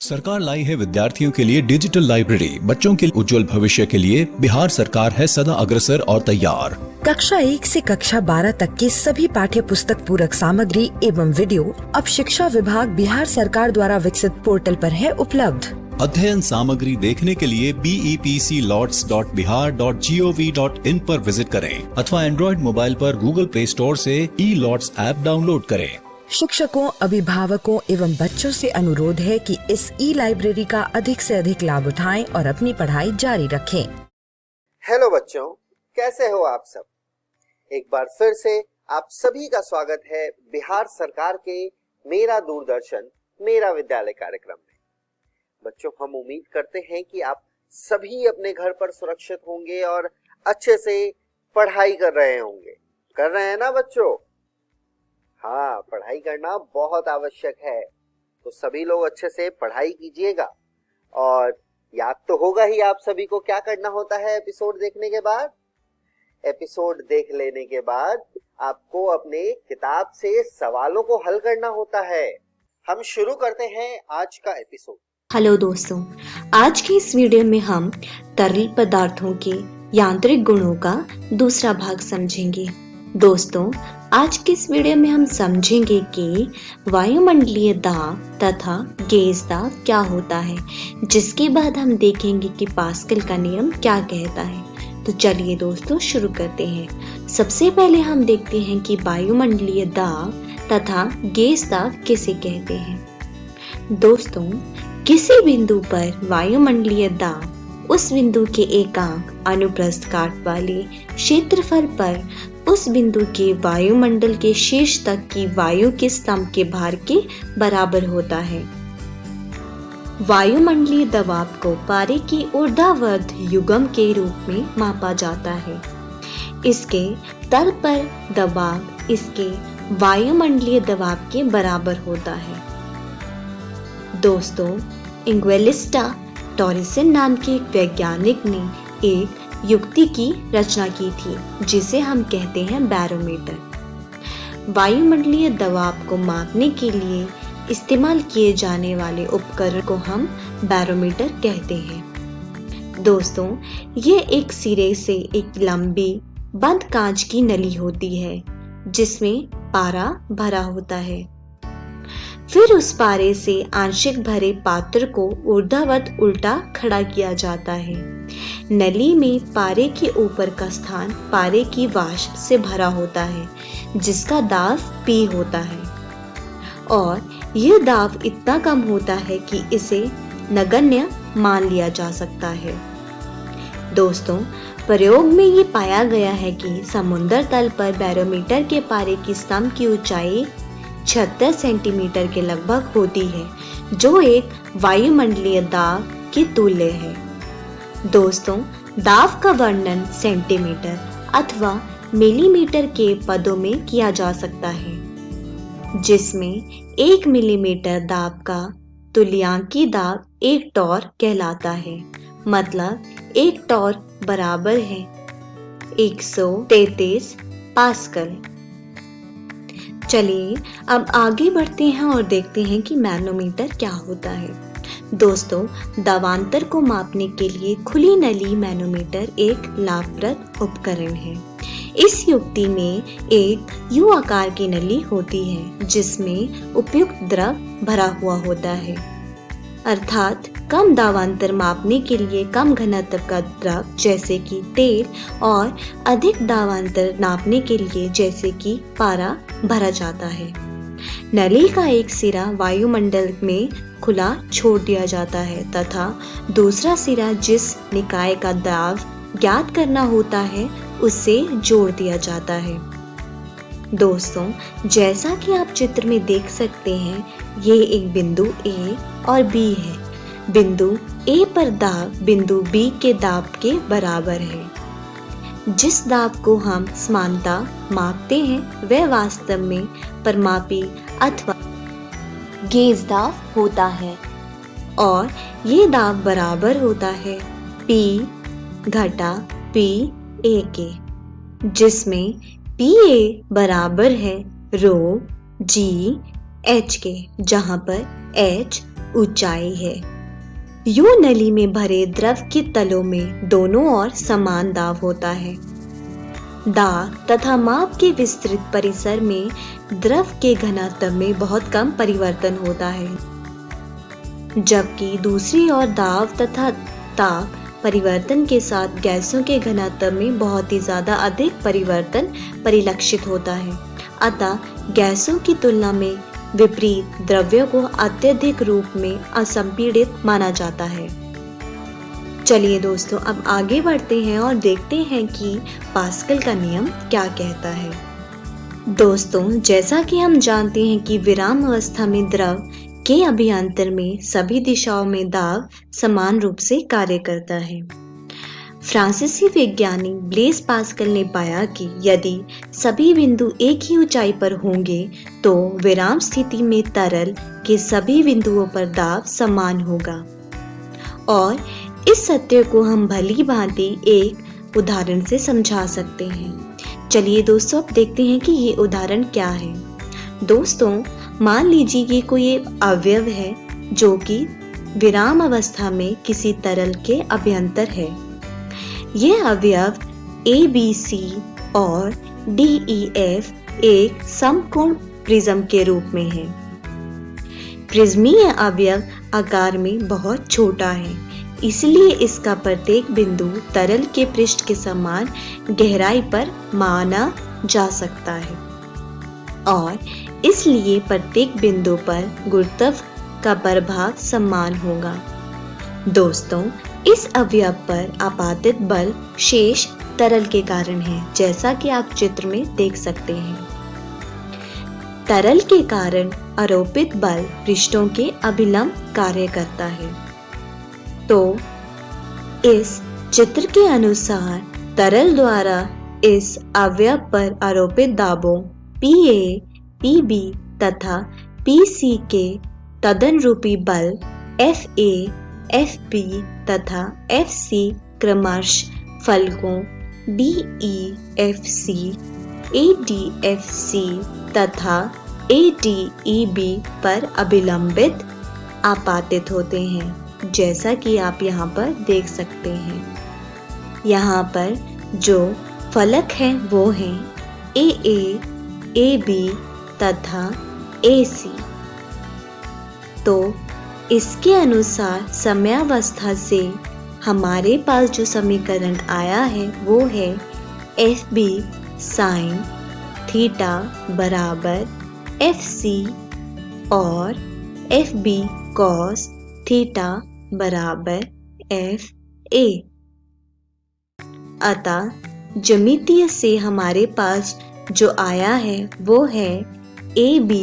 सरकार लाई है विद्यार्थियों के लिए डिजिटल लाइब्रेरी। बच्चों के उज्जवल भविष्य के लिए बिहार सरकार है सदा अग्रसर और तैयार। कक्षा 1 से कक्षा 12 तक की सभी पाठ्य पुस्तक पूरक सामग्री एवं वीडियो अब शिक्षा विभाग बिहार सरकार द्वारा विकसित पोर्टल पर है उपलब्ध। अध्ययन सामग्री देखने के लिए BEPCLots.bihar.gov.in पर विजिट करें अथवा एंड्रॉइड मोबाइल पर गूगल प्ले स्टोर से E-Lots ऐप डाउनलोड करें। शिक्षकों, अभिभावकों एवं बच्चों से अनुरोध है कि इस लाइब्रेरी का अधिक से अधिक लाभ उठाएं और अपनी पढ़ाई जारी रखें। हेलो बच्चों, कैसे हो आप सब? एक बार फिर से आप सभी का स्वागत है बिहार सरकार के मेरा दूरदर्शन मेरा विद्यालय कार्यक्रम में। बच्चों, हम उम्मीद करते हैं कि आप सभी अपने घर पर सुरक्षित होंगे और अच्छे से पढ़ाई कर रहे होंगे। कर रहे हैं ना बच्चों? हाँ, पढ़ाई करना बहुत आवश्यक है, तो सभी लोग अच्छे से पढ़ाई कीजिएगा। और याद तो होगा ही आप सभी को क्या करना होता है एपिसोड देखने के बाद। एपिसोड देख लेने के बाद आपको अपने किताब से सवालों को हल करना होता है। हम शुरू करते हैं आज का एपिसोड। हेलो दोस्तों, आज की इस वीडियो में हम तरल पदार्थों के यांत्रिक गुणों का दूसरा भाग समझेंगे। दोस्तों, आज की इस वीडियो में हम समझेंगे कि वायुमंडलीय दाब तथा गैस दाब क्या होता है, जिसके बाद हम देखेंगे कि पास्कल का नियम क्या कहता है। तो चलिए दोस्तों शुरू करते हैं। सबसे पहले हम देखते हैं कि वायुमंडलीय दाब तथा गैस दाब किसे कहते हैं। दोस्तों, किसी बिंदु पर वायुमंडलीय दाब उस बिंदु के एकांक अनुप्रस्थ काट वाले क्षेत्रफल पर उस बिंदु के वायुमंडल के शीर्ष तक की वायु के स्तंभ के भार के बराबर होता है। वायुमंडलीय दबाव को पारे की ऊर्ध्वाधर युग्म के रूप में मापा जाता है। इसके तल पर दबाव इसके वायुमंडलीय दबाव के बराबर होता है। दोस्तों, इंग्वेलिस्टा टॉरिसन नाम के एक वैज्ञानिक ने एक युक्ति की रचना की थी, जिसे हम कहते हैं बैरोमीटर। वायुमंडलीय दबाव को मापने के लिए इस्तेमाल किए जाने वाले उपकरण को हम बैरोमीटर कहते हैं। दोस्तों, ये एक सिरे से एक लंबी बंद कांच की नली होती है, जिसमें पारा भरा होता है। फिर उस पारे से आंशिक भरे पात्र को ऊर्ध्वाधर उल्टा खड़ा किया जाता है। नली में पारे के ऊपर का स्थान पारे की वाष्प से भरा होता है, जिसका दाब P होता है, और यह दाब इतना कम होता है कि इसे नगण्य मान लिया जा सकता है। दोस्तों, प्रयोग में ये पाया गया है कि समुद्र तल पर बैरोमीटर के पारे की स्तंभ की ऊंचाई 76 सेंटीमीटर के लगभग होती है, जो एक वायुमंडलीय दाब की तुल्य है। दोस्तों, दाब का वर्णन सेंटीमीटर अथवा मिलीमीटर के पदों में किया जा सकता है, जिसमें 1 मिलीमीटर दाब का तुल्यांकी दाब 1 टॉर कहलाता है। मतलब 1 टॉर बराबर है 133 पास्कल। चलिए अब आगे बढ़ते हैं और देखते हैं कि मैनोमीटर क्या होता है। दोस्तों, दबावांतर को मापने के लिए खुली नली मैनोमीटर एक लाभप्रद उपकरण है। इस युक्ति में एक U आकार की नली होती है, जिसमें उपयुक्त द्रव भरा हुआ होता है। अर्थात कम दाबांतर मापने के लिए कम घनत्व का द्रव जैसे कि तेल और अधिक दाबांतर नापने के लिए जैसे कि पारा भरा जाता है। नली का एक सिरा वायुमंडल में खुला छोड़ दिया जाता है तथा दूसरा सिरा जिस निकाय का दाब ज्ञात करना होता है उससे जोड़ दिया जाता है। दोस्तों, जैसा कि आप चित्र में देख सकते हैं, ये एक बिंदु A और B है। बिंदु A पर दाब बिंदु B के दाब के बराबर है। जिस दाब को हम समानता मापते हैं, वह वास्तव में परिमापी अथवा गेज दाब होता है, और ये दाब बराबर होता है P घटा PA के, जिसमें PA बराबर है रो G H के, जहां पर H ऊंचाई है। यूं नली में भरे द्रव के तलों में दोनों ओर समान दाब होता है। दाब तथा माप के विस्तृत परिसर में द्रव के घनत्व में बहुत कम परिवर्तन होता है, जबकि दूसरी ओर दाब तथा ताप परिवर्तन के साथ गैसों के घनत्व में बहुत ही ज्यादा अधिक परिवर्तन परिलक्षित होता है। अतः गैसों की तुलना में विपरीत द्रव्यों को अत्यधिक रूप में असंपीड़ित माना जाता है। चलिए दोस्तों, अब आगे बढ़ते हैं और देखते हैं कि पास्कल का नियम क्या कहता है। दोस्तों, जैसा कि हम जानते हैं कि विराम अवस्था में द्रव के अभ्यंतर में सभी दिशाओं में दाब समान रूप से कार्य करता है। फ्रांसीसी वैज्ञानिक ब्लेस पास्कल ने पाया कि यदि सभी बिंदु एक ही ऊंचाई पर होंगे तो विराम स्थिति में तरल के सभी बिंदुओं पर दाब समान होगा। और इस सत्य को हम भली भांति एक उदाहरण से समझा सकते हैं। चलिए दोस्तों, अब देखते हैं कि ये उदाहरण क्या है। दोस्तों, मान लीजिए कि कोई एक अवयव है जो कि विराम अवस्था में किसी तरल के अभ्यंतर है। यह अवयव ABC और DEF एक समकोण प्रिज्म के रूप में है। प्रिज्मीय अवयव आकार में बहुत छोटा है, इसलिए इसका प्रत्येक बिंदु तरल के पृष्ठ के समान गहराई पर माना जा सकता है और इसलिए प्रत्येक बिंदु पर गुरुत्व का प्रभाव समान होगा। दोस्तों, इस अवयव पर आपातित बल शेष तरल के कारण है, जैसा कि आप चित्र में देख सकते हैं। तरल के कारण आरोपित बल पृष्ठों के अभिलंब कार्य करता है। तो इस चित्र के अनुसार तरल द्वारा इस अवयव पर आरोपित दाबों PA, PB तथा PC के तदनुरूपी बल FA, FB तथा FC क्रमशः फलकों DEFC, ADFC तथा ADEB पर अभिलंबित आपातित होते हैं, जैसा कि आप यहाँ पर देख सकते हैं। यहाँ पर जो फलक हैं वो हैं AA, AB तथा AC। तो इसके अनुसार समयावस्था से हमारे पास जो समीकरण आया है वो है FB sin थीटा बराबर FC और FB cos थीटा बराबर FA। अतः ज्यामितीय से हमारे पास जो आया है वो है AB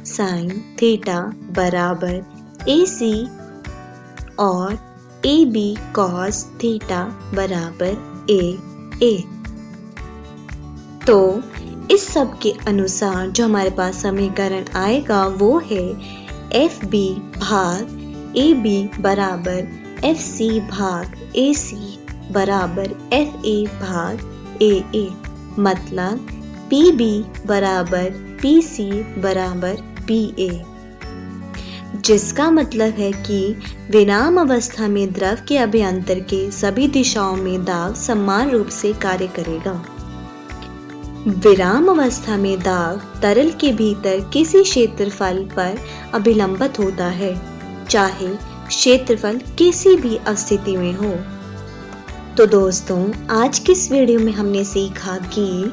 sin थीटा बराबर AC और AB cos थीटा बराबर AA। तो इस सब के अनुसार जो हमारे पास समीकरण आएगा वो है FB भाग AB बराबर FC भाग AC बराबर FA भाग AA। मतलब PB बराबर PC बराबर PA, जिसका मतलब है कि विराम अवस्था में द्रव के अभ्यंतर के सभी दिशाओं में दाब समान रूप से कार्य करेगा। विराम अवस्था में दाब तरल के भीतर किसी क्षेत्रफल पर अभिलंबित होता है, चाहे क्षेत्रफल किसी भी स्थिति में हो। तो दोस्तों, आज की इस वीडियो में हमने सीखा कि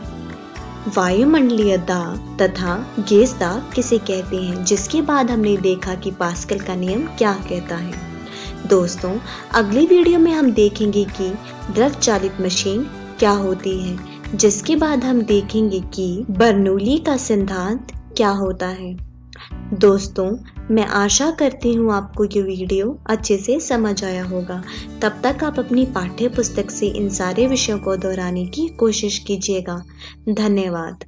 वायुमंडलीय दाब तथा गैस दाब किसे कहते हैं, जिसके बाद हमने देखा कि पास्कल का नियम क्या कहता है। दोस्तों, अगली वीडियो में हम देखेंगे कि द्रव चालित मशीन क्या होती है, जिसके बाद हम देखेंगे कि बर्नौली का सिद्धांत क्या होता है। दोस्तों, मैं आशा करती हूँ आपको ये वीडियो अच्छे से समझ आया होगा। तब तक आप अपनी पाठ्य पुस्तक से इन सारे विषयों को दोहराने की कोशिश कीजिएगा। धन्यवाद।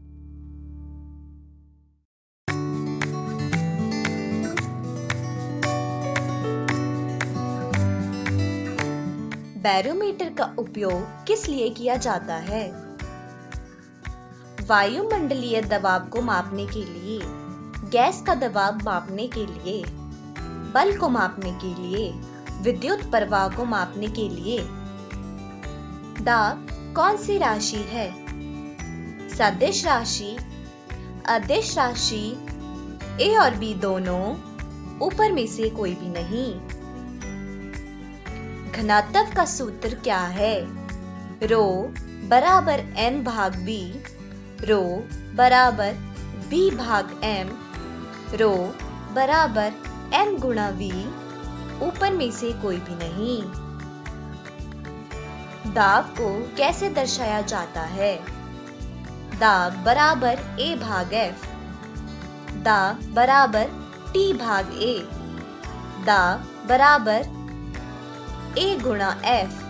बैरोमीटर का उपयोग किस लिए किया जाता है? वायुमंडलीय दबाव को मापने के लिए, गैस का दबाव मापने के लिए, बल को मापने के लिए, विद्युत प्रवाह को मापने के लिए। दाब कौन सी राशि है? सदिश राशि, अदिश राशि, ए और बी दोनों, ऊपर में से कोई भी नहीं। घनत्व का सूत्र क्या है? रो बराबर n भाग b, रो बराबर b भाग m, रो बराबर m गुणा v, ऊपर में से कोई भी नहीं। दाब को कैसे दर्शाया जाता है? दाब बराबर a भाग f, दाब बराबर t भाग a, दाब बराबर a गुणा f,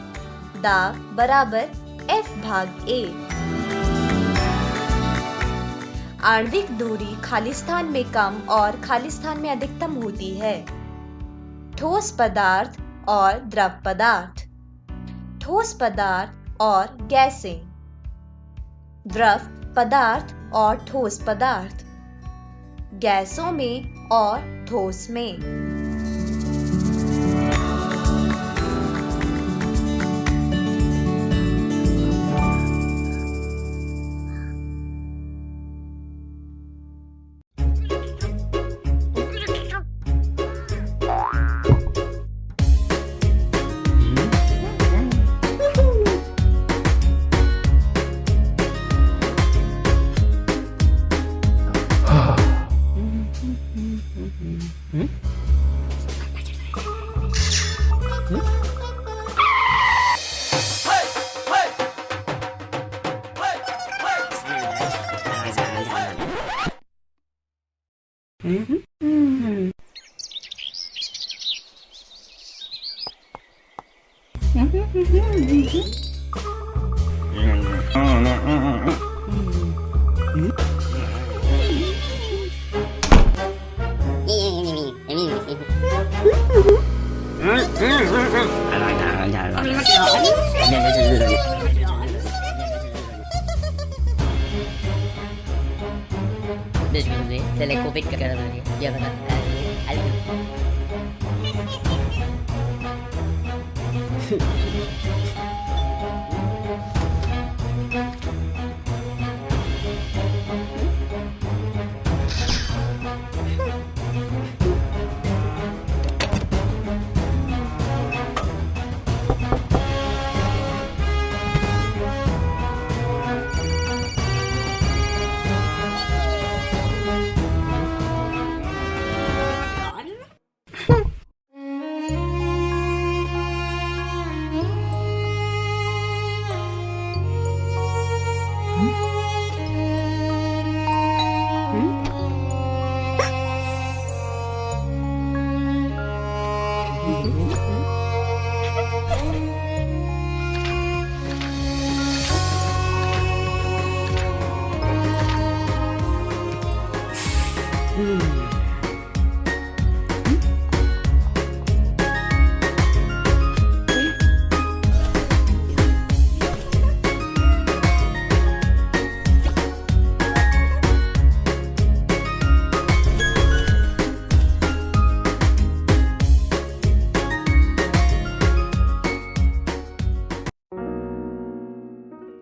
दाब बराबर f भाग a। आणविक दूरी खाली स्थान में कम और खाली स्थान में अधिकतम होती है। ठोस पदार्थ और द्रव पदार्थ, ठोस पदार्थ और गैसें, द्रव पदार्थ और ठोस पदार्थ, गैसों में और ठोस में। Telekovic ka na rin. Diyan na.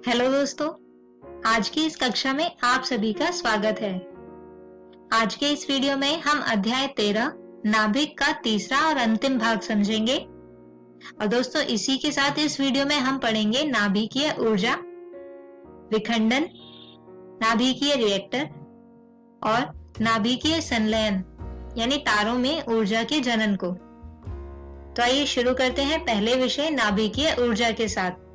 Hello दोस्तों, आज की इस कक्षा में आप सभी का स्वागत है। आज के इस वीडियो में हम अध्याय 13 नाभिक का तीसरा और अंतिम भाग समझेंगे। और दोस्तों, इसी के साथ इस वीडियो में हम पढ़ेंगे नाभिकीय ऊर्जा, विखंडन, नाभिकीय रिएक्टर और नाभिकीय संलयन यानी तारों में ऊर्जा के जनन को। तो आइए शुरू करते हैं पहले विषय नाभिकीय ऊर्जा के साथ।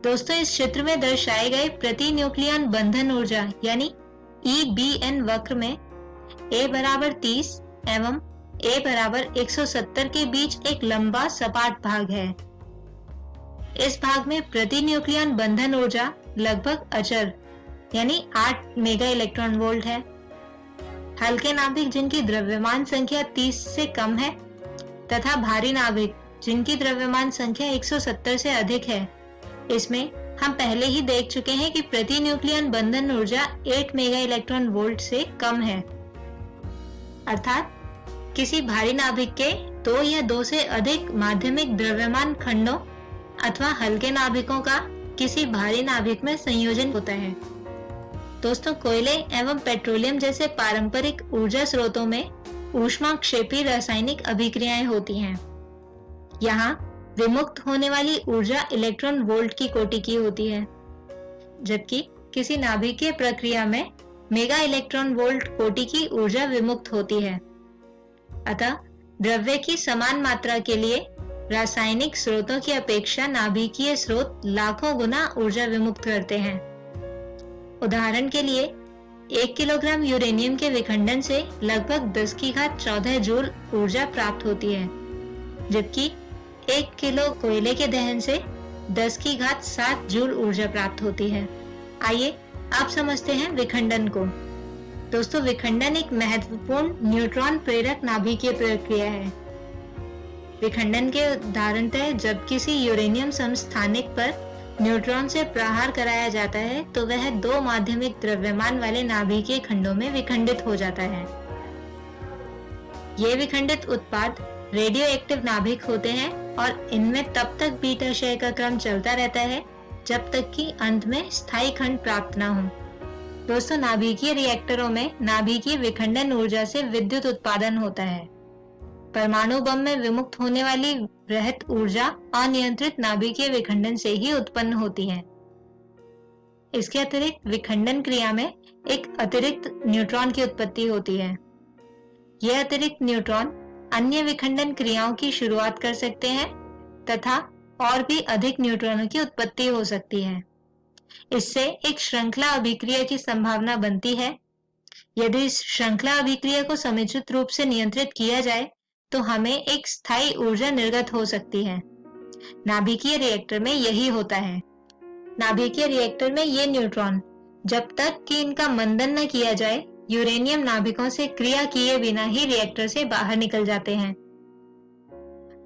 दोस्तों, इस चित्र में दर्शाए गए प्रति न्यूक्लियन बंधन ऊर्जा यानी EBN वक्र में A बराबर 30 एवं A बराबर 170 के बीच एक लंबा सपाट भाग है। इस भाग में प्रति न्यूक्लियन बंधन ऊर्जा लगभग अचर यानी 8 मेगा इलेक्ट्रॉन वोल्ट है। हल्के नाभिक जिनकी द्रव्यमान संख्या 30 से कम है तथा भारी नाभिक जिनकी द्रव्यमान संख्या 170 से अधिक है, इसमें हम पहले ही देख चुके हैं कि प्रति न्यूक्लियन बंधन ऊर्जा 8 मेगा इलेक्ट्रॉन वोल्ट से कम है। अर्थात किसी भारी नाभिक के 2 या 2 से अधिक माध्यमिक द्रव्यमान खंडों अथवा हल्के नाभिकों का किसी भारी नाभिक में संयोजन होता है। दोस्तों, कोयले एवं पेट्रोलियम जैसे पारंपरिक ऊर्जा स्रोतों में ऊष्माक्षेपी रासायनिक अभिक्रियाएं होती हैं। यहाँ विमुक्त होने वाली ऊर्जा इलेक्ट्रॉन वोल्ट की कोटि की होती है, जबकि किसी नाभिकीय प्रक्रिया में मेगा इलेक्ट्रॉन वोल्ट कोटि की ऊर्जा विमुक्त होती है। अतः द्रव्य की समान मात्रा के लिए रासायनिक स्रोतों की अपेक्षा नाभिकीय स्रोत लाखों गुना ऊर्जा विमुक्त करते हैं। उदाहरण के लिए 1 किलोग्राम यूरेनियम के विखंडन से लगभग 10 की घात 14 जूल ऊर्जा प्राप्त होती है, जबकि 1 किलो कोयले के दहन से 10 की घात 7 जूल ऊर्जा प्राप्त होती है। आइए आप समझते हैं विखंडन को। दोस्तों, विखंडन एक महत्वपूर्ण न्यूट्रॉन प्रेरक नाभिकीय प्रक्रिया है। विखंडन के उदाहरणतः जब किसी यूरेनियम समस्थानिक पर न्यूट्रॉन से प्रहार कराया जाता है तो वह 2 माध्यमिक द्रव्यमान वाले नाभिकीय खंडों में विखंडित हो जाता है। ये विखंडित उत्पाद रेडियो एक्टिव नाभिक होते हैं और इनमें तब तक बीटा क्षय का क्रम चलता रहता है जब तक कि अंत में स्थायी खंड प्राप्त न हो। दोस्तों, नाभिकीय रिएक्टरों में नाभिकीय विखंडन ऊर्जा से विद्युत उत्पादन होता है। परमाणु बम में विमुक्त होने वाली वृहत ऊर्जा अनियंत्रित नाभिकीय विखंडन से ही उत्पन्न होती है। इसके अतिरिक्त विखंडन क्रिया में एक अतिरिक्त न्यूट्रॉन की उत्पत्ति होती है। यह अतिरिक्त न्यूट्रॉन अन्य विखंडन क्रियाओं की शुरुआत कर सकते हैं तथा और भी अधिक न्यूट्रॉनों की उत्पत्ति हो सकती है। इससे एक श्रृंखला अभिक्रिया की संभावना बनती है। यदि इस श्रृंखला अभिक्रिया को समुचित रूप से नियंत्रित किया जाए तो हमें एक स्थायी ऊर्जा निर्गत हो सकती है। नाभिकीय रिएक्टर में यही होता है। नाभिकीय रिएक्टर में ये न्यूट्रॉन जब तक कि इनका मंदन न किया जाए यूरेनियम नाभिकों से क्रिया किए बिना ही रिएक्टर से बाहर निकल जाते हैं।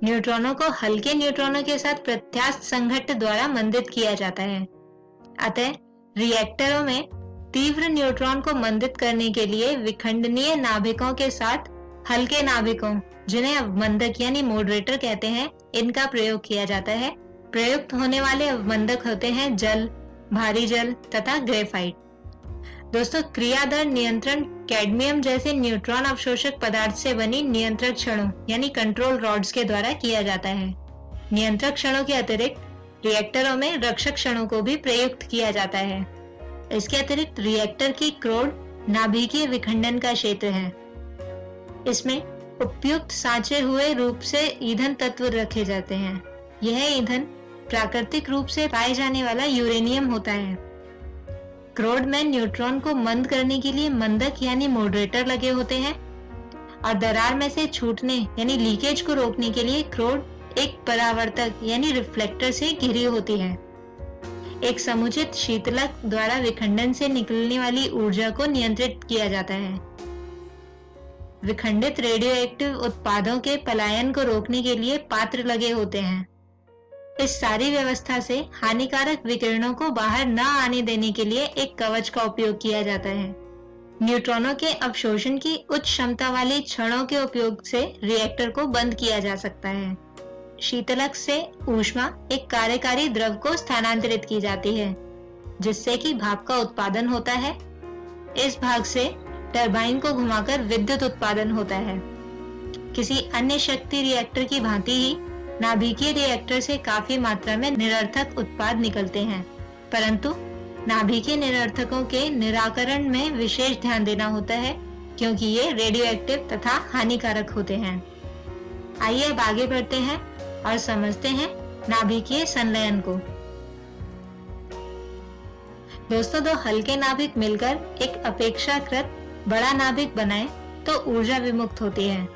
न्यूट्रॉनों को हल्के न्यूट्रॉनों के साथ प्रत्यास्थ संघट्ट द्वारा मंदित किया जाता है। अतः रिएक्टरों में तीव्र न्यूट्रॉन को मंदित करने के लिए विखंडनीय नाभिकों के साथ हल्के नाभिकों, जिन्हें अवमंदक यानी मॉडरेटर कहते हैं, इनका प्रयोग किया जाता है। प्रयुक्त होने वाले अवमंदक होते हैं जल, भारी जल तथा ग्रेफाइट। दोस्तों, क्रियादर नियंत्रण कैडमियम जैसे न्यूट्रॉन अवशोषक पदार्थ से बनी नियंत्रक क्षणों यानी कंट्रोल रॉड्स के द्वारा किया जाता है। नियंत्रक क्षणों के अतिरिक्त रिएक्टरों में रक्षक क्षणों को भी प्रयुक्त किया जाता है। इसके अतिरिक्त रिएक्टर की क्रोड नाभिकीय विखंडन का क्षेत्र है। इसमें उपयुक्त सांचे हुए रूप से ईंधन तत्व रखे जाते हैं। यह ईंधन प्राकृतिक रूप से पाए जाने वाला यूरेनियम होता है। क्रोड में न्यूट्रॉन को मंद करने के लिए मंदक यानी मॉडरेटर लगे होते हैं और दरार में से छूटने यानी लीकेज को रोकने के लिए क्रोड एक परावर्तक यानी रिफ्लेक्टर से घिरी होती है। एक समुचित शीतलक द्वारा विखंडन से निकलने वाली ऊर्जा को नियंत्रित किया जाता है। विखंडित रेडियोएक्टिव उत्पादों के पलायन को रोकने के लिए पात्र लगे होते हैं। इस सारी व्यवस्था से हानिकारक विकिरणों को बाहर न आने देने के लिए एक कवच का उपयोग किया जाता है। न्यूट्रॉनों के अवशोषण की उच्च क्षमता वाली छड़ों के उपयोग से रिएक्टर को बंद किया जा सकता है। शीतलक से ऊष्मा एक कार्यकारी द्रव को स्थानांतरित की जाती है, जिससे कि भाप का उत्पादन होता है। इस भाग से टरबाइन को घुमाकर विद्युत उत्पादन होता है। किसी अन्य शक्ति रिएक्टर की भांति ही नाभिकीय रिएक्टर से काफी मात्रा में निरर्थक उत्पाद निकलते हैं, परंतु नाभिकीय निरर्थकों के निराकरण में विशेष ध्यान देना होता है क्योंकि ये रेडियोएक्टिव तथा हानिकारक होते हैं। आइए अब आगे बढ़ते हैं और समझते हैं नाभिकीय संलयन को। दोस्तों, दो हल्के नाभिक मिलकर एक अपेक्षाकृत बड़ा नाभिक बनाए तो ऊर्जा विमुक्त होती है।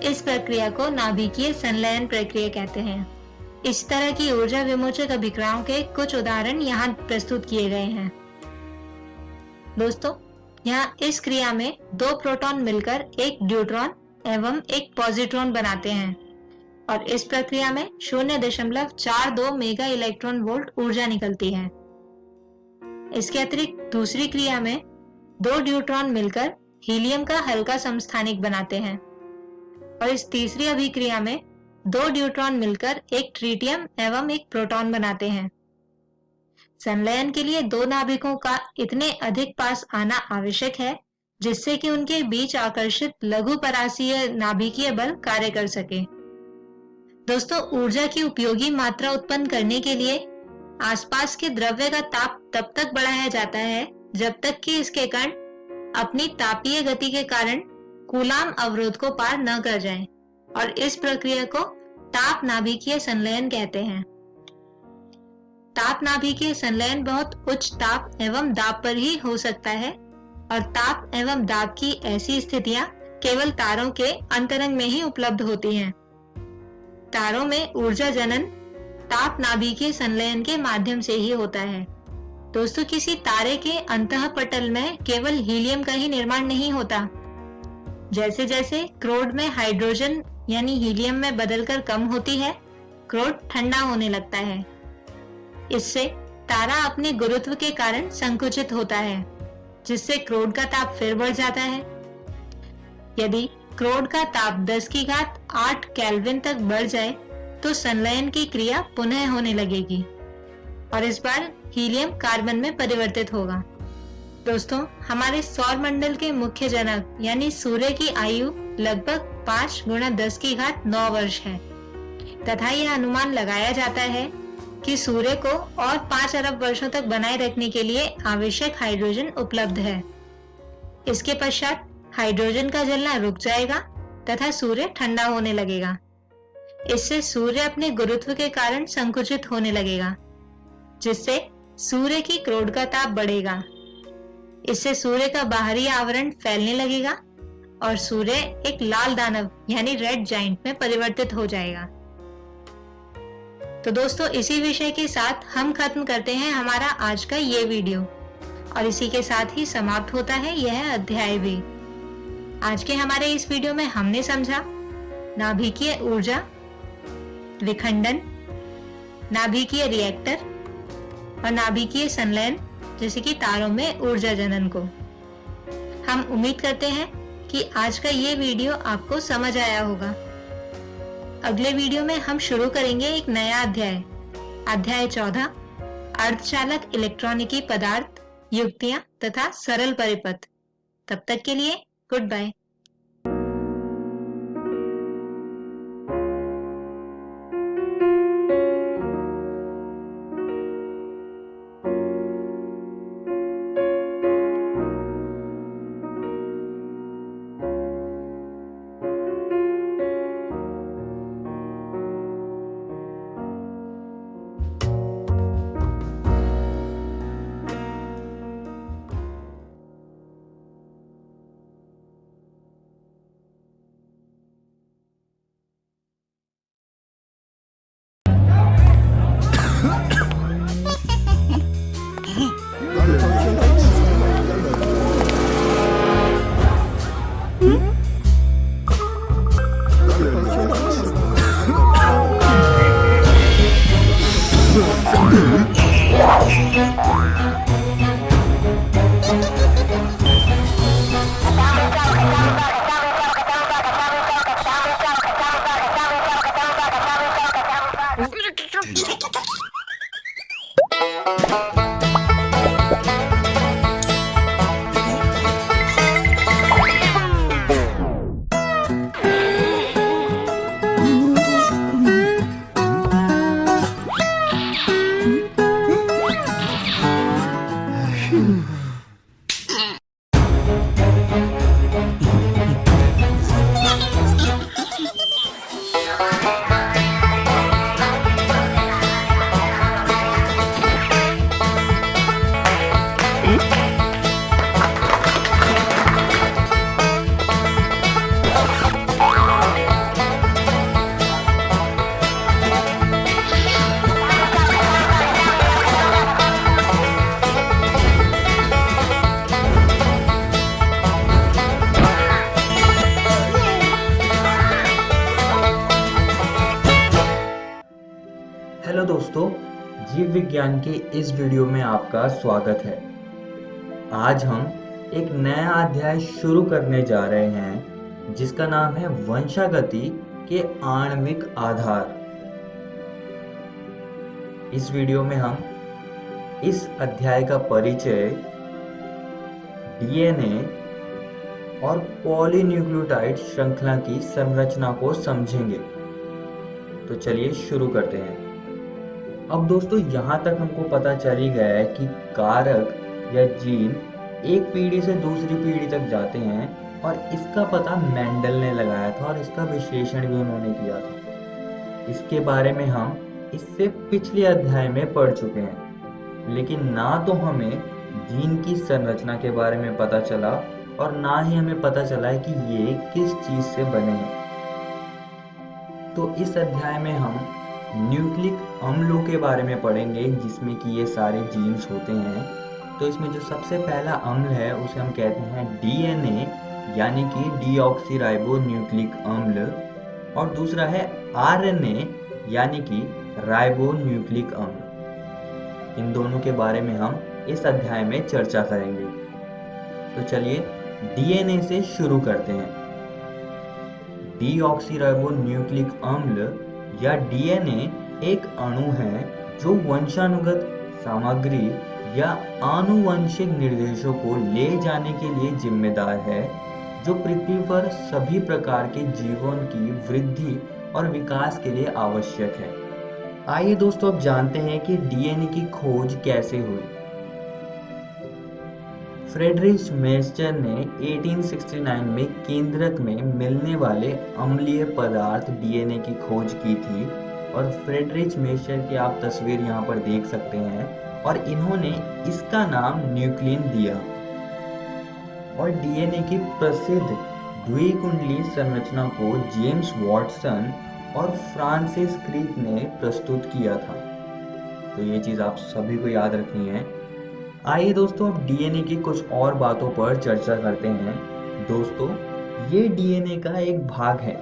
इस प्रक्रिया को नाभिकीय संलयन प्रक्रिया कहते हैं। इस तरह की ऊर्जा विमोचक अभिक्रियाओं के कुछ उदाहरण यहाँ प्रस्तुत किए गए हैं। दोस्तों, यहाँ इस क्रिया में दो प्रोटॉन मिलकर एक ड्यूट्रॉन एवं एक पॉजिट्रॉन बनाते हैं और इस प्रक्रिया में 0.42 मेगा इलेक्ट्रॉन वोल्ट ऊर्जा निकलती है। इसके अतिरिक्त दूसरी क्रिया में दो ड्यूट्रॉन मिलकर हीलियम का हल्का समस्थानिक बनाते हैं और इस तीसरी अभिक्रिया में 2 न्यूट्रॉन मिलकर एक ट्रिटियम एवं एक प्रोटॉन बनाते हैं। संलयन के लिए 2 नाभिकों का इतने अधिक पास आना आवश्यक है जिससे कि उनके बीच आकर्षित लघु परासीय नाभिकीय बल कार्य कर सके। दोस्तों, ऊर्जा की उपयोगी मात्रा उत्पन्न करने के लिए आसपास के द्रव्य का ताप तब तक बढ़ाया जाता है जब तक कि इसके कण अपनी तापीय गति के कारण कूलाम अवरोध को पार न कर जाएं, और इस प्रक्रिया को ताप नाभिकीय संलयन कहते हैं। ताप नाभिकीय संलयन बहुत उच्च ताप एवं दाब पर ही हो सकता है और ताप एवं दाब की ऐसी स्थितियां केवल तारों के अंतरंग में ही उपलब्ध होती हैं। तारों में ऊर्जा जनन ताप नाभिकीय संलयन के माध्यम से ही होता है। दोस्तों, किसी तारे के अंतःपटल में केवल हीलियम का ही निर्माण नहीं होता। जैसे जैसे क्रोड में हाइड्रोजन यानी हीलियम में बदलकर कम होती है, क्रोड ठंडा होने लगता है। इससे तारा अपने गुरुत्व के कारण संकुचित होता है, जिससे क्रोड का ताप फिर बढ़ जाता है। यदि क्रोड का ताप 10 की घात 8 केल्विन तक बढ़ जाए तो संलयन की क्रिया पुनः होने लगेगी और इस बार हीलियम कार्बन में परिवर्तित होगा। दोस्तों, हमारे सौर मंडल के मुख्य जनक यानी सूर्य की आयु लगभग 5 × 10 की घात 9 वर्ष है तथा यह अनुमान लगाया जाता है कि सूर्य को और 5 अरब वर्षों तक बनाए रखने के लिए आवश्यक हाइड्रोजन उपलब्ध है। इसके पश्चात हाइड्रोजन का जलना रुक जाएगा तथा सूर्य ठंडा होने लगेगा। इससे सूर्य अपने गुरुत्व के कारण संकुचित होने लगेगा, जिससे सूर्य की क्रोड का ताप बढ़ेगा। इससे सूर्य का बाहरी आवरण फैलने लगेगा और सूर्य एक लाल दानव यानी रेड जाइंट में परिवर्तित हो जाएगा। तो दोस्तों, इसी विषय के साथ हम खत्म करते हैं हमारा आज का ये वीडियो और इसी के साथ ही समाप्त होता है यह अध्याय भी। आज के हमारे इस वीडियो में हमने समझा नाभिकीय ऊर्जा, विखंडन, नाभिकीय रिएक्टर और नाभिकीय संलयन जैसे कि तारों में ऊर्जा जनन को। हम उम्मीद करते हैं कि आज का ये वीडियो आपको समझ आया होगा। अगले वीडियो में हम शुरू करेंगे एक नया अध्याय, अध्याय 14, अर्धचालक इलेक्ट्रॉनिकी पदार्थ, युक्तियां तथा सरल परिपथ। तब तक के लिए गुड बाय। हेलो दोस्तों, जीव विज्ञान के इस वीडियो में आपका स्वागत है। आज हम एक नया अध्याय शुरू करने जा रहे हैं जिसका नाम है वंशागति के आणविक आधार। इस वीडियो में हम इस अध्याय का परिचय, डीएनए और पॉलीन्यूक्लियोटाइड श्रृंखला की संरचना को समझेंगे। तो चलिए शुरू करते हैं। अब दोस्तों, यहाँ तक हमको पता चल ही गया है कि कारक या जीन एक पीढ़ी से दूसरी पीढ़ी तक जाते हैं और इसका पता मेंडल ने लगाया था और इसका विश्लेषण भी उन्होंने किया था। इसके बारे में हम इससे पिछले अध्याय में पढ़ चुके हैं, लेकिन ना तो हमें जीन की संरचना के बारे में पता चला और ना ही हमें पता चला है कि ये किस चीज से बने हैं। तो इस अध्याय में हम न्यूक्लिक अम्लों के बारे में पढ़ेंगे जिसमें कि ये सारे जीन्स होते हैं। तो इसमें जो सबसे पहला अम्ल है उसे हम कहते हैं डीएनए यानी कि डीऑक्सीराइबो न्यूक्लिक अम्ल, और दूसरा है आरएनए यानी कि राइबो न्यूक्लिक अम्ल। इन दोनों के बारे में हम इस अध्याय में चर्चा करेंगे। तो चलिए डीएनए से शुरू करते हैं। डीऑक्सीराइबो न्यूक्लिक अम्ल या डीएनए एक अणु है जो वंशानुगत सामग्री या आनुवंशिक निर्देशों को ले जाने के लिए जिम्मेदार है, जो पृथ्वी पर सभी प्रकार के जीवन की वृद्धि और विकास के लिए आवश्यक है। आइए दोस्तों, अब जानते हैं कि डीएनए की खोज कैसे हुई। फ्रेडरिच मेस्टर ने 1869 में केंद्रक में मिलने वाले अम्लीय पदार्थ डीएनए की खोज की थी, और फ्रेडरिच मेस्टर की आप तस्वीर यहाँ पर देख सकते हैं, और इन्होंने इसका नाम न्यूक्लिन दिया। और डीएनए की प्रसिद्ध द्विकुंडलीय संरचना को जेम्स वॉटसन और फ्रांसिस क्रिक ने प्रस्तुत किया था। तो ये चीज आप सभी को याद रखनी है। आइए दोस्तों, अब डीएनए की कुछ और बातों पर चर्चा करते हैं। दोस्तों, ये डीएनए का एक भाग है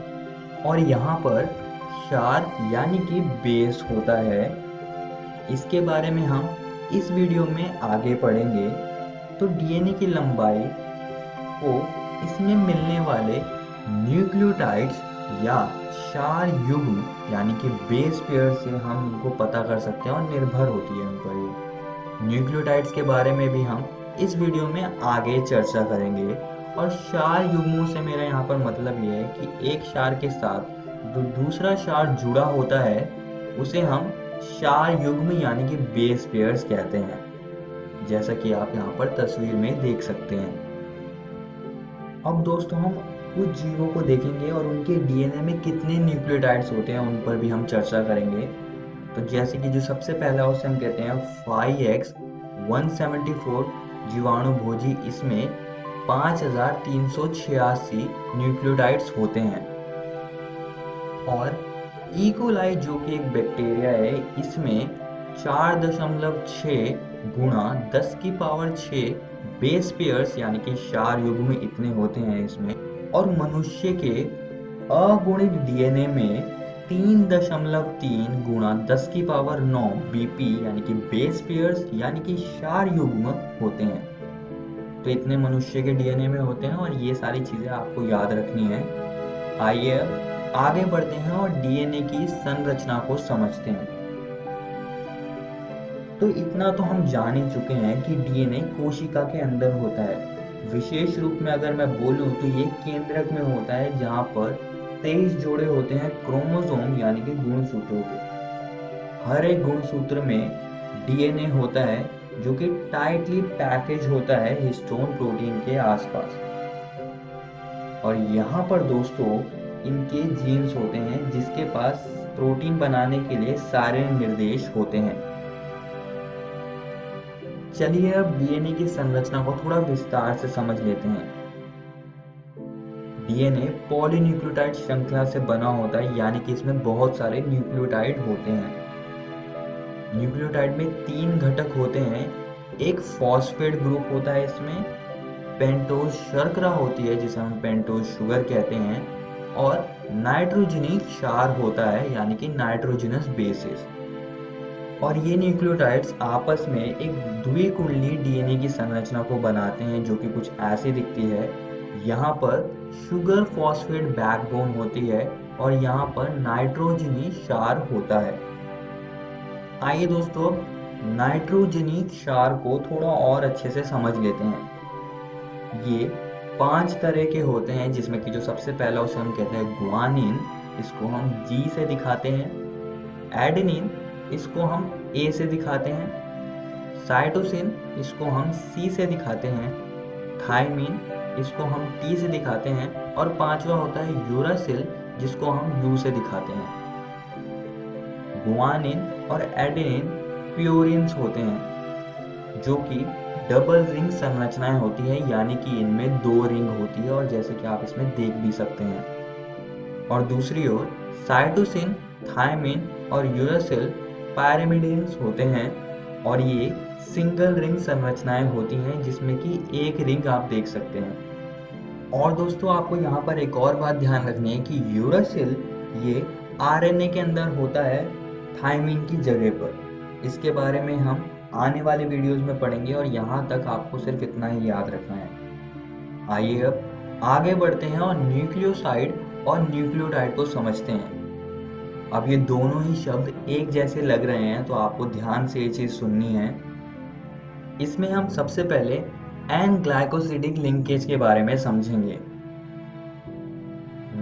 और यहाँ पर क्षार यानी कि बेस होता है। इसके बारे में हम इस वीडियो में आगे पढ़ेंगे। तो डीएनए की लंबाई को इसमें मिलने वाले न्यूक्लियोटाइड्स या क्षार युग्म यानी कि बेस पेयर से हम इनको पता कर सकते हैं और निर्भर होती है उन पर ये। न्यूक्लियोटाइड्स के बारे में भी हम इस वीडियो में आगे चर्चा करेंगे। और क्षार युग्मों से मेरा यहाँ पर मतलब ये है कि एक क्षार के साथ जो दूसरा क्षार जुड़ा होता है उसे हम क्षार युग्म यानी कि बेस पेयर्स कहते हैं, जैसा कि आप यहाँ पर तस्वीर में देख सकते हैं। अब दोस्तों, हम कुछ जीवों को देखेंगे और उनके डीएनए में कितने न्यूक्लियोटाइड्स होते हैं उन पर भी हम चर्चा करेंगे। तो जैसे कि जो सबसे पहला उसे हम कहते हैं 5X174 जीवाणु भोजी, इसमें 5386 न्यूक्लियोटाइड्स होते हैं। और इकोलाई जो कि एक बैक्टीरिया है, इसमें 4.6 गुणा 10 की पावर 6 बेस पेयर्स यानी कि क्षार युग्म इतने होते हैं इसमें। और मनुष्य के अगुणित डीएनए में 3.3 गुणा 10 की पावर 9 बीपी यानी कि बेस पेयर्स यानी कि क्षार युग्म होते हैं। तो इतने मनुष्य के डीएनए में होते हैं और ये सारी चीजें आपको याद रखनी है। आइए आगे बढ़ते हैं और डीएनए की संरचना को समझते हैं। तो इतना तो हम जान ही चुके हैं कि डीएनए कोशिका के अंदर होता है। विशेष रूप में अगर मैं बोलूं तो ये केंद्रक में होता है, जहां पर 23 जोड़े होते हैं क्रोमोसोम यानी कि गुणसूत्रों के। हर एक गुणसूत्र में डीएनए होता है जो कि टाइटली पैकेज होता है हिस्टोन प्रोटीन के आसपास। और यहाँ पर दोस्तों इनके जीन्स होते हैं जिसके पास प्रोटीन बनाने के लिए सारे निर्देश होते हैं। चलिए अब डीएनए की संरचना को थोड़ा विस्तार से समझ लेते हैं। डीएनए पॉलीन्यूक्लियोटाइड श्रृंखला से बना होता है, यानी कि इसमें बहुत सारे न्यूक्लियोटाइड होते हैं। न्यूक्लियोटाइड में 3 घटक होते हैं। एक फॉस्फेट ग्रुप होता है, इसमें पेंटोज शर्करा होती है जिसे हम पेंटोज शुगर कहते हैं, और नाइट्रोजनी क्षार होता है यानी कि नाइट्रोजनस बेसिस। और ये न्यूक्लियोटाइड्स आपस में एक द्विकुंडलीय डीएनए की संरचना को बनाते हैं, जो कि कुछ ऐसी दिखती है। यहाँ पर शुगर फॉस्फेट बैकबोन होती है और यहाँ पर नाइट्रोजनी क्षार होता है। आइए दोस्तों, नाइट्रोजनी क्षार को थोड़ा और अच्छे से समझ लेते हैं। ये 5 तरह के होते हैं, जिसमें कि जो सबसे पहला उसे हम कहते हैं गुआनिन, इसको हम G से दिखाते हैं। एडेनिन, इसको हम A से दिखाते हैं। साइटोसिन, इसको हम C से दिखाते हैं। थायमिन, इसको हम T से दिखाते हैं। और 5वां होता है यूरासिल, जिसको हम U से दिखाते हैं। गुआनिन और एडेनिन प्यूरिन्स होते हैं, जो कि डबल रिंग संरचनाएं होती है, यानी कि इनमें 2 रिंग होती है, और जैसे कि आप इसमें देख भी सकते हैं। और दूसरी ओर साइटोसिन, थायमिन और यूरासिल पैरामिडिन्स होते हैं, और ये सिंगल रिंग संरचनाएं होती हैं, जिसमें कि एक रिंग आप देख सकते हैं। और दोस्तों, आपको यहाँ पर एक और बात ध्यान रखनी है कि यूरासिल ये आरएनए के अंदर होता है थायमिन की जगह पर। इसके बारे में हम आने वाले वीडियोस में पढ़ेंगे, और यहाँ तक आपको सिर्फ इतना ही याद रखना है। आइए अब आगे बढ़ते हैं और न्यूक्लियोसाइड और न्यूक्लियोटाइड को समझते हैं। अब ये दोनों ही शब्द एक जैसे लग रहे हैं, तो आपको ध्यान से ये चीज सुननी है। इसमें हम सबसे पहले एन ग्लाइकोसिडिक लिंकेज के बारे में समझेंगे।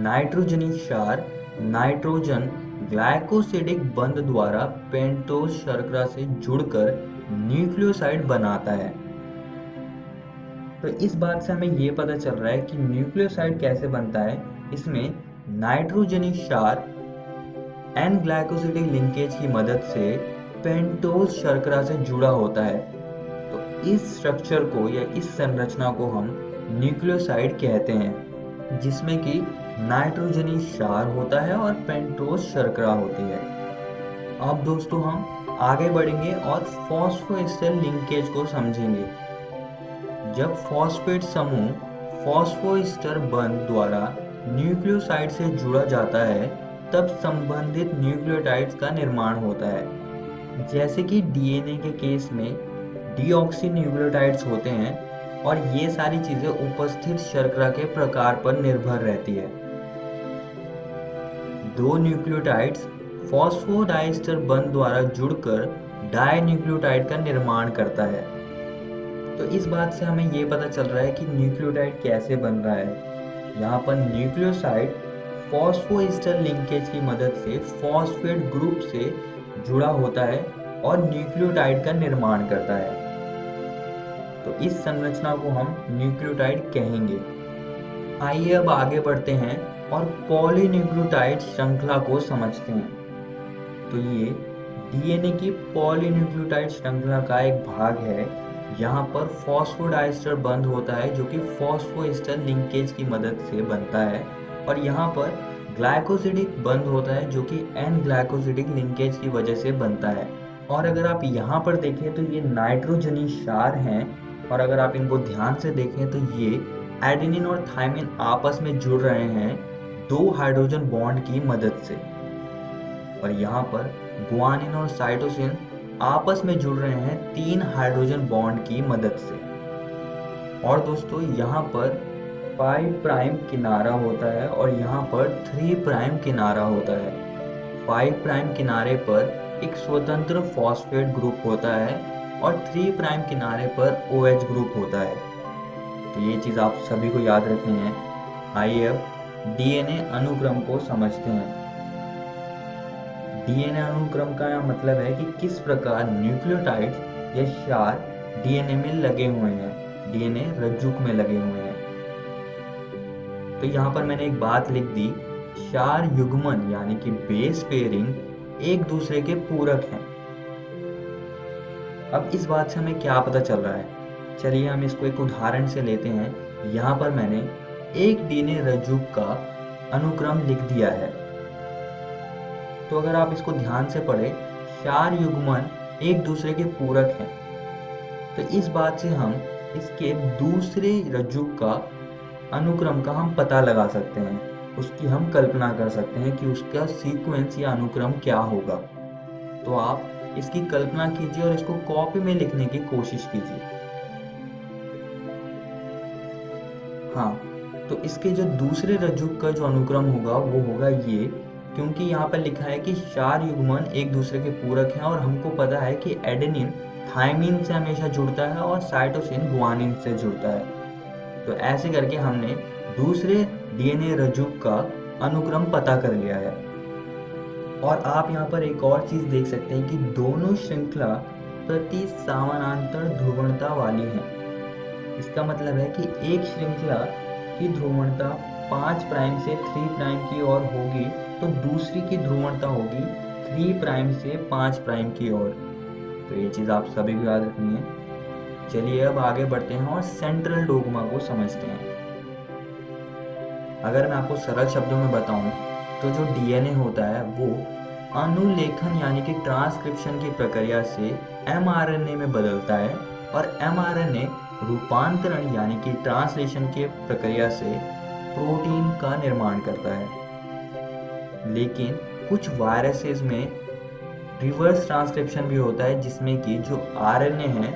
नाइट्रोजनी क्षार नाइट्रोजन ग्लाइकोसिडिक बंध द्वारा पेंटोज शर्करा से जुड़कर न्यूक्लियोसाइड बनाता है। तो इस बात से हमें ये पता चल रहा है कि न्यूक्लियोसाइड कैसे बनता है। इसमें नाइट्रोजनी क्षार एन ग्लाइकोसिडिक लिंकेज की मदद से पेंटोज शर्करा से जुड़ा होता है। तो इस स्ट्रक्चर को या इस संरचना को हम न्यूक्लियोसाइड कहते हैं, जिसमें कि नाइट्रोजनी क्षार होता है और पेंटोज शर्करा होती है। अब दोस्तों, हम आगे बढ़ेंगे और फॉस्फोएस्टर लिंकेज को समझेंगे। जब फॉस्फेट समूह फॉस्फोएस्टर बंध द्वारा न्यूक्लियोसाइड से जुड़ा जाता है, तब संबंधित न्यूक्लियोटाइड्स का निर्माण होता है। जैसे कि डीएनए के केस में डीऑक्सी न्यूक्लियोटाइड्स होते हैं, और ये सारी चीजें उपस्थित शर्करा के प्रकार पर निर्भर रहती है। 2 न्यूक्लियोटाइड्स फॉस्फोडाइस्टर बंध द्वारा जुड़कर डाइन्यूक्लियोटाइड का निर्माण करता है। तो इस बात से हमें ये पता चल रहा है कि न्यूक्लियोटाइड कैसे बन रहा है। यहाँ पर न्यूक्लियोसाइड फॉस्फोएस्टर लिंकेज की मदद से फॉस्फेट ग्रुप से जुड़ा होता है और न्यूक्लियोटाइड का निर्माण करता है। तो इस संरचना को हम न्यूक्लियोटाइड कहेंगे। आइए अब आगे बढ़ते हैं और पॉलीन्यूक्लियोटाइड श्रृंखला को समझते हैं। तो ये डीएनए की पॉलीन्यूक्लियोटाइड श्रृंखला का एक भाग है। यहाँ पर फॉस्फोडाइस्टर बंध होता है, जो कि फॉस्फोएस्टर लिंकेज की मदद से बनता है, और यहाँ पर ग्लाइकोसिडिक बंध होता है, जो कि एन ग्लाइकोसिडिक लिंकेज की वजह से बनता है। और अगर आप यहाँ पर देखें तो ये नाइट्रोजनी क्षार हैं, और अगर आप इनको ध्यान से देखें तो ये एडेनिन और थायमिन आपस में जुड़ रहे हैं 2 हाइड्रोजन बॉन्ड की मदद से, और यहाँ पर गुआनिन और साइटोसिन आपस में जुड़ रहे हैं 3 हाइड्रोजन बॉन्ड की मदद से। और दोस्तों, यहाँ पर 5 प्राइम किनारा होता है और यहाँ पर 3 प्राइम किनारा होता है। 5 प्राइम किनारे पर एक स्वतंत्र फॉस्फेट ग्रुप होता है और 3 प्राइम किनारे पर OH ग्रुप होता है। तो ये चीज आप सभी को याद रखनी है। आइए अब डीएनए अनुक्रम को समझते हैं। डीएनए अनुक्रम का मतलब है कि किस प्रकार न्यूक्लियोटाइड्स या क्षार डीएनए में लगे हुए हैं, डीएनए रज्जुक में लगे हुए हैं। तो यहाँ पर मैंने एक बात लिख दी, क्षार युग्मन यानी कि बेस पेयरिंग एक दूसरे के पूरक हैं। अब इस बात से हमें क्या पता चल रहा है, चलिए हम इसको एक उदाहरण से लेते हैं। यहाँ पर मैंने एक डीएनए रज्जुक का अनुक्रम लिख दिया है। तो अगर आप इसको ध्यान से पढ़ें, क्षार युग्मन एक दूसरे के पूरक हैं। तो इस बात से हम इसके दूसरे रज्जुक का अनुक्रम का हम पता लगा सकते हैं, उसकी हम कल्पना कर सकते हैं कि उसका सीक्वेंस या अनुक्रम क्या होगा। तो आप इसकी कल्पना कीजिए और इसको कॉपी में लिखने की कोशिश कीजिए। हाँ, तो इसके जो दूसरे रज्जुक का जो अनुक्रम होगा वो होगा ये, क्योंकि यहाँ पर लिखा है कि 4 युग्मन एक दूसरे के पूरक हैं और हमको पता है कि एडेनिन थायमिन से हमेशा जुड़ता है और साइटोसिन गुआनिन से जुड़ता है। तो ऐसे करके हमने दूसरे डीएनए रज्जुक का अनुक्रम पता कर लिया है। और आप यहाँ पर एक और चीज देख सकते हैं कि दोनों श्रृंखला प्रति समानांतर ध्रुवणता वाली हैं। इसका मतलब है कि एक श्रृंखला की ध्रुवणता 5 प्राइम से 3 प्राइम की ओर होगी तो दूसरी की ध्रुवणता होगी 3 प्राइम से 5 प्राइम की ओर। तो ये चीज आप सभी को याद रखनी है। चलिए अब आगे बढ़ते हैं और सेंट्रल डोग्मा को समझते हैं। अगर मैं आपको सरल शब्दों में बताऊं तो जो डीएनए होता है वो अनुलेखन यानी कि ट्रांसक्रिप्शन की प्रक्रिया से एमआरएनए में बदलता है और एमआरएनए रूपांतरण यानी कि ट्रांसलेशन के प्रक्रिया से प्रोटीन का निर्माण करता है। लेकिन कुछ वायरसेस में रिवर्स ट्रांसक्रिप्शन भी होता है, जिसमें कि जो आरएनए है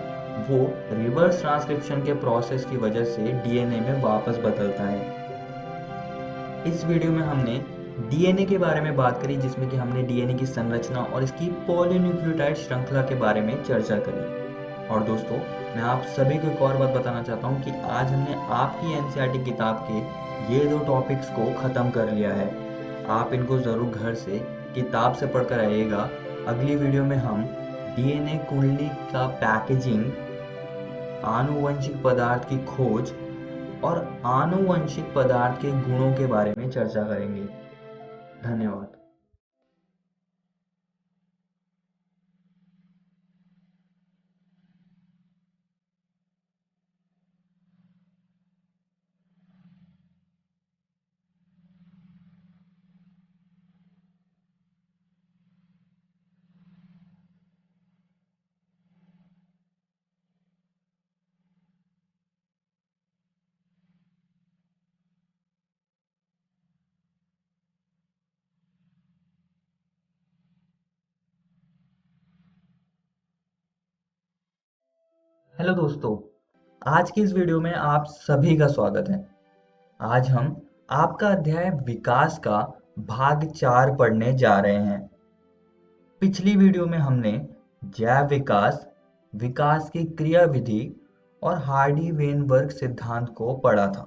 वो रिवर्स ट्रांसक्रिप्शन के प्रोसेस की वजह से डीएनए में वापस बदलता है। इस वीडियो में हमने डीएनए के बारे में बात करी, जिसमें कि हमने डीएनए की संरचना और इसकी पॉलीन्यूक्लियोटाइड श्रृंखला के बारे में चर्चा करी। और दोस्तों, मैं आप सभी को एक और बात बताना चाहता हूँ कि आज हमने आपकी एनसीईआरटी किताब के ये 2 टॉपिक्स को ख़त्म कर लिया है। आप इनको ज़रूर घर से किताब से पढ़कर आइएगा। अगली वीडियो में हम डीएनए कुंडली का पैकेजिंग, आनुवंशिक पदार्थ की खोज और आनुवंशिक पदार्थ के गुणों के बारे में चर्चा करेंगे। धन्यवाद। हेलो दोस्तों, आज की इस वीडियो में आप सभी का स्वागत है। आज हम आपका अध्याय विकास का भाग 4 पढ़ने जा रहे हैं। पिछली वीडियो में हमने जैव विकास, विकास की क्रियाविधि और हार्डी-वेनबर्ग सिद्धांत को पढ़ा था।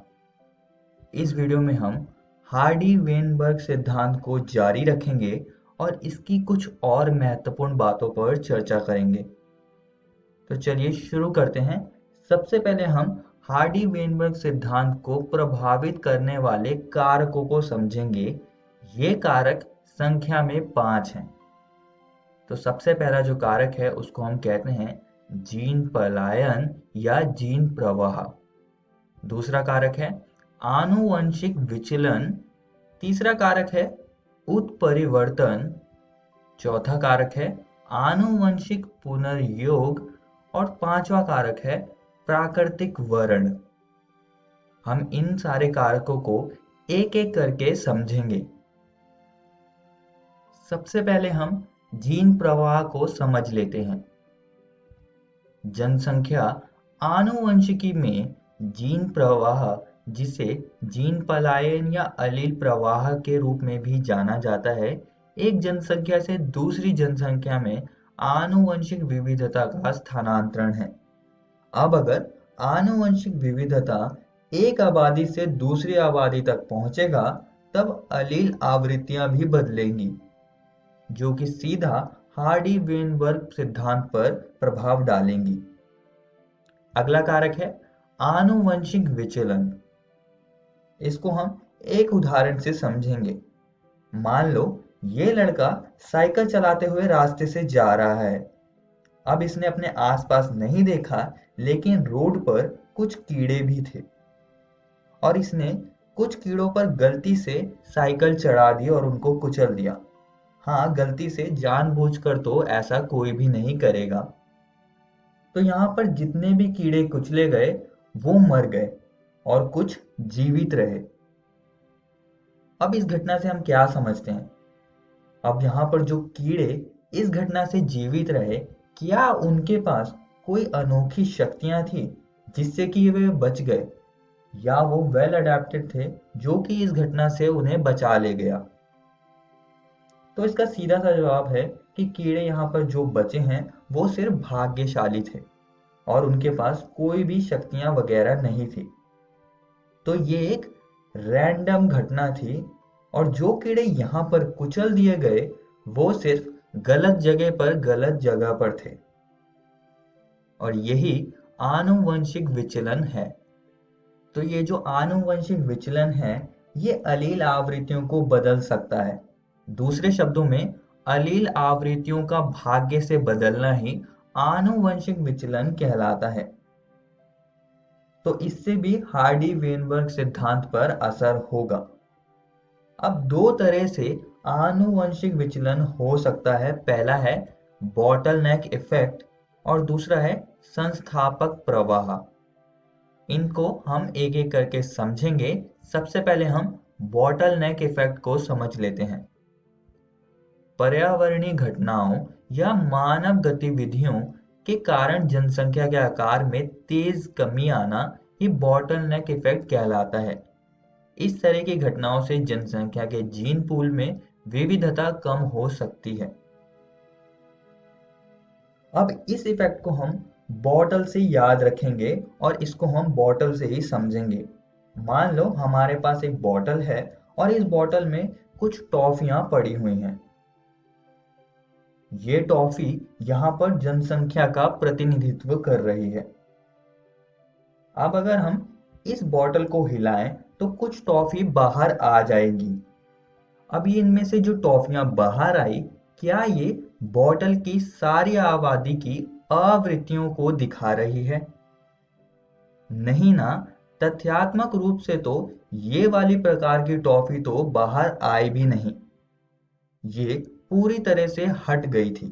इस वीडियो में हम हार्डी-वेनबर्ग सिद्धांत को जारी रखेंगे और इसकी कुछ और महत्वपूर्ण बातों पर चर्चा करेंगे। तो चलिए शुरू करते हैं। सबसे पहले हम हार्डी-वेनबर्ग सिद्धांत को प्रभावित करने वाले कारकों को समझेंगे। ये कारक संख्या में 5 हैं। तो सबसे पहला जो कारक है उसको हम कहते हैं जीन पलायन या जीन प्रवाह। दूसरा कारक है आनुवंशिक विचलन। तीसरा कारक है उत्परिवर्तन। चौथा कारक है आनुवंशिक पुनर्योग और 5वां कारक है प्राकृतिक वर्ण। हम इन सारे कारकों को एक एक करके समझेंगे। सबसे पहले हम जीन प्रवाह को समझ लेते हैं। जनसंख्या आनुवंशिकी में जीन प्रवाह, जिसे जीन पलायन या अलील प्रवाह के रूप में भी जाना जाता है, एक जनसंख्या से दूसरी जनसंख्या में आनुवंशिक विविधता का स्थानांतरण है। अब अगर आनुवंशिक विविधता एक आबादी से दूसरी आबादी तक पहुंचेगा तब अलील आवृत्तियां भी बदलेंगी, जो कि सीधा हार्डी-वेनबर्ग सिद्धांत पर प्रभाव डालेंगी। अगला कारक है आनुवंशिक विचलन। इसको हम एक उदाहरण से समझेंगे। मान लो ये लड़का साइकिल चलाते हुए रास्ते से जा रहा है। अब इसने अपने आसपास नहीं देखा, लेकिन रोड पर कुछ कीड़े भी थे और इसने कुछ कीड़ों पर गलती से साइकिल चढ़ा दी और उनको कुचल दिया। हाँ, गलती से, जानबूझकर तो ऐसा कोई भी नहीं करेगा। तो यहाँ पर जितने भी कीड़े कुचले गए वो मर गए और कुछ जीवित रहे। अब इस घटना से हम क्या समझते हैं? अब यहाँ पर जो कीड़े इस घटना से जीवित रहे, क्या उनके पास कोई अनोखी शक्तियां थी जिससे कि वे बच गए, या वो वेल अडेप्टेड थे जो कि इस घटना से उन्हें बचा ले गया? तो इसका सीधा सा जवाब है कि कीड़े यहाँ पर जो बचे हैं वो सिर्फ भाग्यशाली थे और उनके पास कोई भी शक्तियां वगैरह नहीं थी। तो ये एक रैंडम घटना थी और जो कीड़े यहाँ पर कुचल दिए गए वो सिर्फ गलत जगह पर गलत जगह पर थे, और यही आनुवंशिक विचलन है। तो ये जो आनुवंशिक विचलन है ये अलील आवृत्तियों को बदल सकता है। दूसरे शब्दों में अलील आवृत्तियों का भाग्य से बदलना ही आनुवंशिक विचलन कहलाता है। तो इससे भी हार्डी वेनबर्ग सिद्धांत पर असर होगा। अब दो तरह से आनुवंशिक विचलन हो सकता है। पहला है बॉटलनेक इफेक्ट और दूसरा है संस्थापक प्रवाह। इनको हम एक एक करके समझेंगे। सबसे पहले हम बॉटलनेक इफेक्ट को समझ लेते हैं। पर्यावरणीय घटनाओं या मानव गतिविधियों के कारण जनसंख्या के आकार में तेज कमी आना ये बॉटलनेक इफेक्ट कहलाता है। इस तरह की घटनाओं से जनसंख्या के जीन पूल में विविधता कम हो सकती है। अब इस इफेक्ट को हम बॉटल से याद रखेंगे और इसको हम बॉटल से ही समझेंगे। मान लो हमारे पास एक बॉटल है और इस बॉटल में कुछ टॉफियां पड़ी हुई हैं। ये टॉफी यहां पर जनसंख्या का प्रतिनिधित्व कर रही है। अब अगर हम इस बॉटल को हिलाएं तो कुछ टॉफी बाहर आ जाएगी। अब ये इनमें से जो टॉफियां बाहर आई, क्या ये बॉटल की सारी आबादी की आवृत्तियों को दिखा रही है? नहीं ना। तथ्यात्मक रूप से तो ये वाली प्रकार की टॉफी तो बाहर आई भी नहीं, ये पूरी तरह से हट गई थी।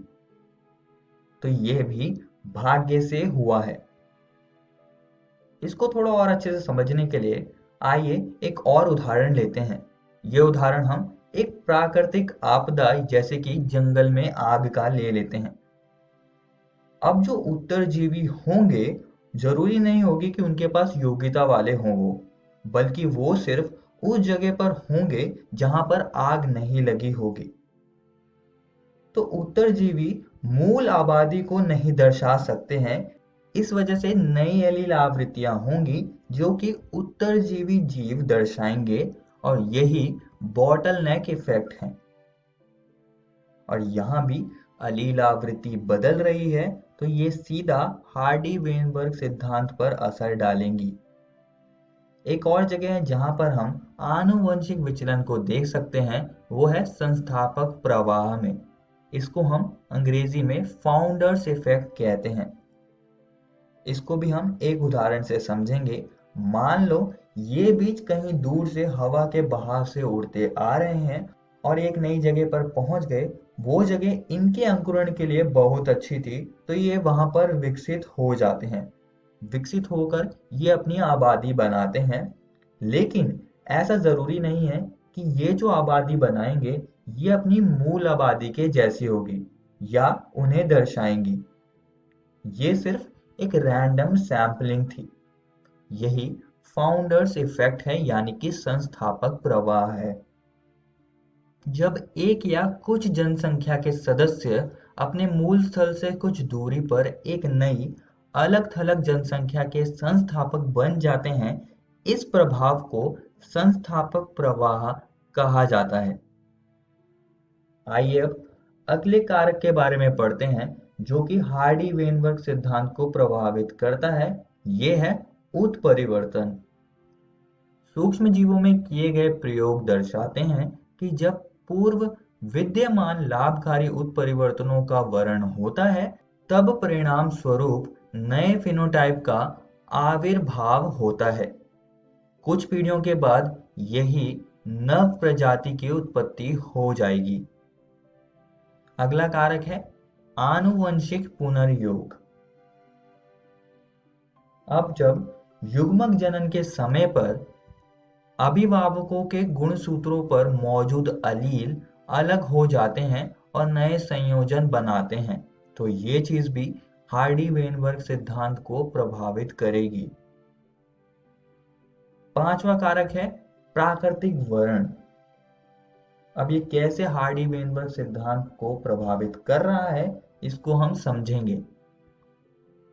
तो ये भी भाग्य से हुआ है। इसको थोड़ा और अच्छे से समझने के लिए आइए एक और उदाहरण लेते हैं। ये उदाहरण हम एक प्राकृतिक आपदा जैसे कि जंगल में आग का ले लेते हैं। अब जो उत्तरजीवी होंगे जरूरी नहीं होगी कि उनके पास योग्यता वाले हों वो, बल्कि वो सिर्फ उस जगह पर होंगे जहां पर आग नहीं लगी होगी। तो उत्तरजीवी मूल आबादी को नहीं दर्शा सकते हैं। इस वजह से नई एलील आवृत्तियां होंगी जो कि उत्तरजीवी जीव दर्शाएंगे, और यही बॉटलनेक इफेक्ट है। और यहां भी अलील आवृत्ति बदल रही है, तो ये सीधा हार्डी वेनबर्ग सिद्धांत पर असर डालेंगी। एक और जगह है जहां पर हम आनुवंशिक विचलन को देख सकते हैं, वो है संस्थापक प्रवाह में। इसको हम अंग्रेजी में फाउंडर्स इफेक्ट कहते हैं। इसको भी हम एक उदाहरण से समझेंगे। मान लो ये बीज कहीं दूर से हवा के बहाव से उड़ते आ रहे हैं और एक नई जगह पर पहुंच गए। वो जगह इनके अंकुरण के लिए बहुत अच्छी थी, तो ये वहां पर विकसित हो जाते हैं। विकसित होकर ये अपनी आबादी बनाते हैं। लेकिन ऐसा जरूरी नहीं है कि ये जो आबादी बनाएंगे ये अपनी मूल आबादी के जैसी होगी या उन्हें दर्शाएंगी। ये सिर्फ एक रैंडम सैंपलिंग थी। यही फाउंडर्स इफेक्ट है, यानी कि संस्थापक प्रवाह है। जब एक या कुछ जनसंख्या के सदस्य अपने मूल स्थल से कुछ दूरी पर एक नई अलग थलग जनसंख्या के संस्थापक बन जाते हैं, इस प्रभाव को संस्थापक प्रवाह कहा जाता है। आइए अब अगले कारक के बारे में पढ़ते हैं जो कि हार्डी वेनबर्ग सिद्धांत को प्रभावित करता है। ये है उत्परिवर्तन। सूक्ष्म जीवों में किए गए प्रयोग दर्शाते हैं कि जब पूर्व विद्यमान लाभकारी उत्परिवर्तनों का वर्ण होता है, तब परिणाम स्वरूप नए फिनोटाइप का आविर्भाव होता है। कुछ पीढ़ियों के बाद यही नव प्रजाति की उत्पत्ति हो जाएगी। अगला कारक है आनुवंशिक पुनर्योग। अब जब युग्मक जनन के समय पर अभिभावकों के गुणसूत्रों पर मौजूद अलील अलग हो जाते हैं और नए संयोजन बनाते हैं, तो ये चीज भी हार्डी-वेनबर्ग सिद्धांत को प्रभावित करेगी। पांचवा कारक है प्राकृतिक वर्ण। अब ये कैसे हार्डी-वेनबर्ग सिद्धांत को प्रभावित कर रहा है, इसको हम समझेंगे।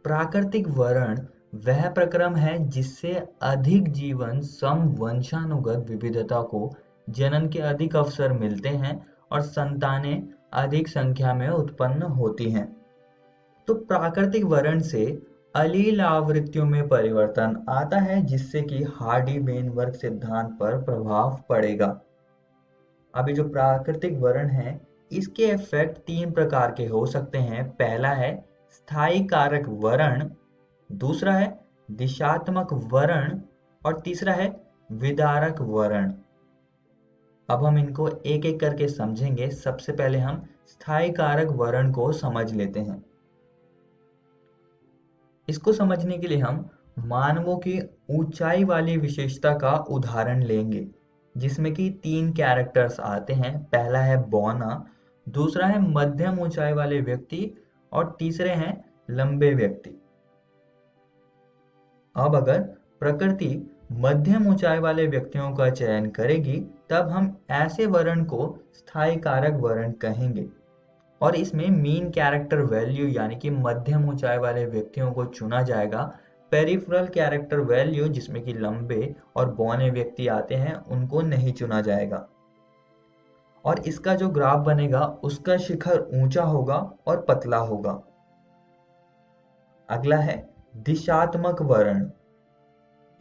प्राकृतिक वर्ण वह प्रक्रम है जिससे अधिक जीवन सम वंशानुगत विविधता को जनन के अधिक अवसर मिलते हैं और संतानें अधिक संख्या में उत्पन्न होती हैं। तो प्राकृतिक वर्ण से अलील आवृत्तियों में परिवर्तन आता है, जिससे कि हार्डी-वेनबर्ग सिद्धांत पर प्रभाव पड़ेगा। अभी जो प्राकृतिक वर्ण है, इसके इफेक्ट तीन प्रकार के हो सकते हैं। पहला है स्थायी कारक वर्ण, दूसरा है दिशात्मक वर्ण और तीसरा है विदारक वर्ण। अब हम इनको एक एक करके समझेंगे। सबसे पहले हम स्थायी कारक वर्ण को समझ लेते हैं। इसको समझने के लिए हम मानवों की ऊंचाई वाली विशेषता का उदाहरण लेंगे, जिसमें कि तीन कैरेक्टर्स आते हैं। पहला है बौना, दूसरा है मध्यम ऊंचाई वाले व्यक्ति और तीसरे हैं लंबे व्यक्ति। अब अगर प्रकृति मध्यम ऊंचाई वाले व्यक्तियों का चयन करेगी, तब हम ऐसे वर्ण को स्थायी कारक वर्ण कहेंगे और इसमें मीन कैरेक्टर वैल्यू यानी कि मध्यम ऊंचाई वाले व्यक्तियों को चुना जाएगा। पेरिफेरल कैरेक्टर वैल्यू जिसमें कि लंबे और बौने व्यक्ति आते हैं, उनको नहीं चुना जाएगा। और इसका जो ग्राफ बनेगा उसका शिखर ऊंचा होगा और पतला होगा। अगला है दिशात्मक वर्ण।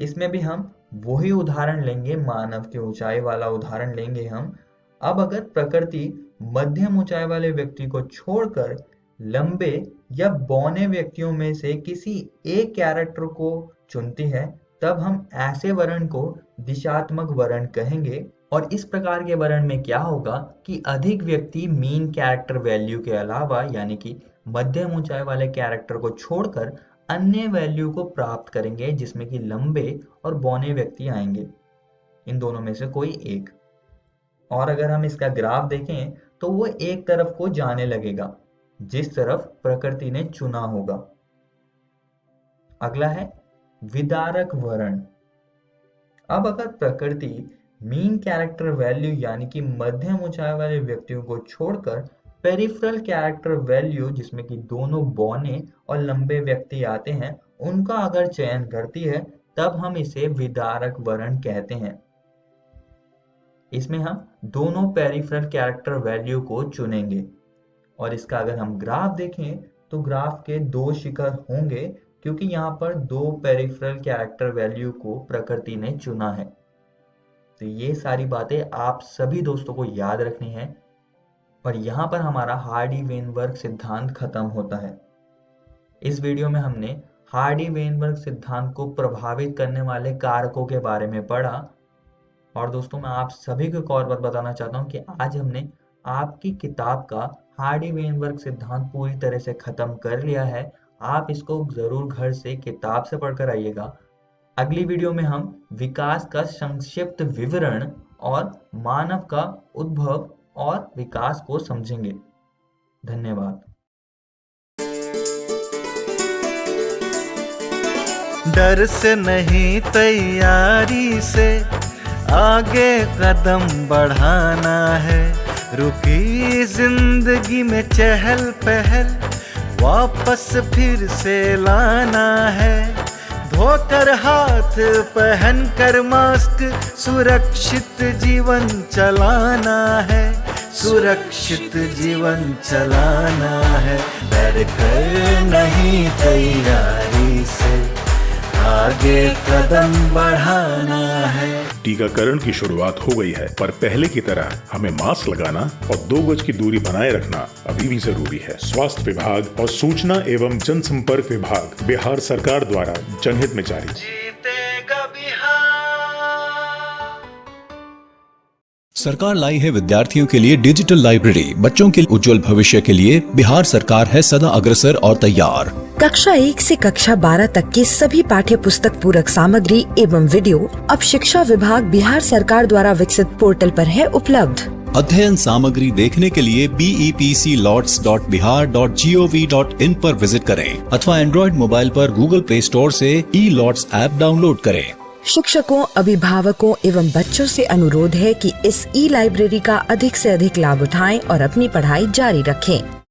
इसमें भी हम वही उदाहरण लेंगे, मानव की ऊंचाई वाला उदाहरण लेंगे हम। अब अगर प्रकृति मध्यम ऊंचाई वाले व्यक्ति को छोड़कर लंबे या बौने व्यक्तियों में से किसी एक कैरेक्टर को चुनती है, तब हम ऐसे वर्ण को दिशात्मक वर्ण कहेंगे। और इस प्रकार के वर्ण में क्या होगा कि अधिक व्यक्ति मीन कैरेक्टर वैल्यू के अलावा यानी कि मध्यम ऊंचाई वाले कैरेक्टर को छोड़कर अन्य वैल्यू को प्राप्त करेंगे, जिसमें कि लंबे और बौने व्यक्ति आएंगे, इन दोनों में से कोई एक। और अगर हम इसका ग्राफ देखें तो वो एक तरफ को जाने लगेगा, जिस तरफ प्रकृति ने चुना होगा। अगला है विदारक वर्ण। अब अगर प्रकृति मीन कैरेक्टर वैल्यू यानी कि मध्यम ऊंचाई वाले व्यक्तियों को छोड़कर पेरिफेरल कैरेक्टर वैल्यू जिसमें कि दोनों बौने और लंबे व्यक्ति आते हैं, उनका अगर चयन करती है, तब हम इसे विदारक वर्ण कहते हैं। इसमें हम दोनों पेरिफेरल कैरेक्टर वैल्यू को चुनेंगे। और इसका अगर हम ग्राफ देखें तो ग्राफ के दो शिखर होंगे, क्योंकि यहाँ पर दो पेरिफेरल कैरेक्टर वैल्यू को प्रकृति ने चुना है। तो ये सारी बातें आप सभी दोस्तों को याद रखनी है। और यहाँ पर हमारा हार्डी-वेनबर्ग सिद्धांत खत्म होता है। इस वीडियो में हमने हार्डी-वेनबर्ग सिद्धांत को प्रभावित करने वाले कारकों के बारे में पढ़ा। और दोस्तों, मैं आप सभी को एक और बात बताना चाहता हूँ कि आज हमने आपकी किताब का हार्डी-वेनबर्ग सिद्धांत पूरी तरह से खत्म कर लिया है। आप इसको जरूर घर से किताब से पढ़कर आइएगा। अगली वीडियो में हम विकास का संक्षिप्त विवरण और मानव का उद्भव और विकास को समझेंगे। धन्यवाद। डर से नहीं, तैयारी से आगे कदम बढ़ाना है। रुकी जिंदगी में चहल पहल वापस फिर से लाना है। धोकर हाथ पहन कर मास्क सुरक्षित जीवन चलाना है। सुरक्षित जीवन चलाना है। डर कर नहीं, तैयारी से आगे कदम बढ़ाना है। टीकाकरण की शुरुआत हो गई है, पर पहले की तरह हमें मास्क लगाना और 2 गज की दूरी बनाए रखना अभी भी जरूरी है। स्वास्थ्य विभाग और सूचना एवं जनसंपर्क विभाग बिहार सरकार द्वारा जनहित में जारी। जीतेगा बिहार। सरकार लाई है विद्यार्थियों के लिए डिजिटल लाइब्रेरी। बच्चों के उज्जवल भविष्य के लिए बिहार सरकार है सदा अग्रसर और तैयार। कक्षा 1 से कक्षा 12 तक की सभी पाठ्य पुस्तक पूरक सामग्री एवं वीडियो अब शिक्षा विभाग बिहार सरकार द्वारा विकसित पोर्टल पर है उपलब्ध। अध्ययन सामग्री देखने के लिए bepclots.bihar.gov.in पर विजिट करें अथवा एंड्रॉइड मोबाइल पर गूगल प्ले स्टोर से ई-लॉट्स ऐप डाउनलोड करें। शिक्षकों, अभिभावकों एवं बच्चों से अनुरोध है कि इस ई लाइब्रेरी का अधिक से अधिक लाभ उठाएं और अपनी पढ़ाई जारी रखें।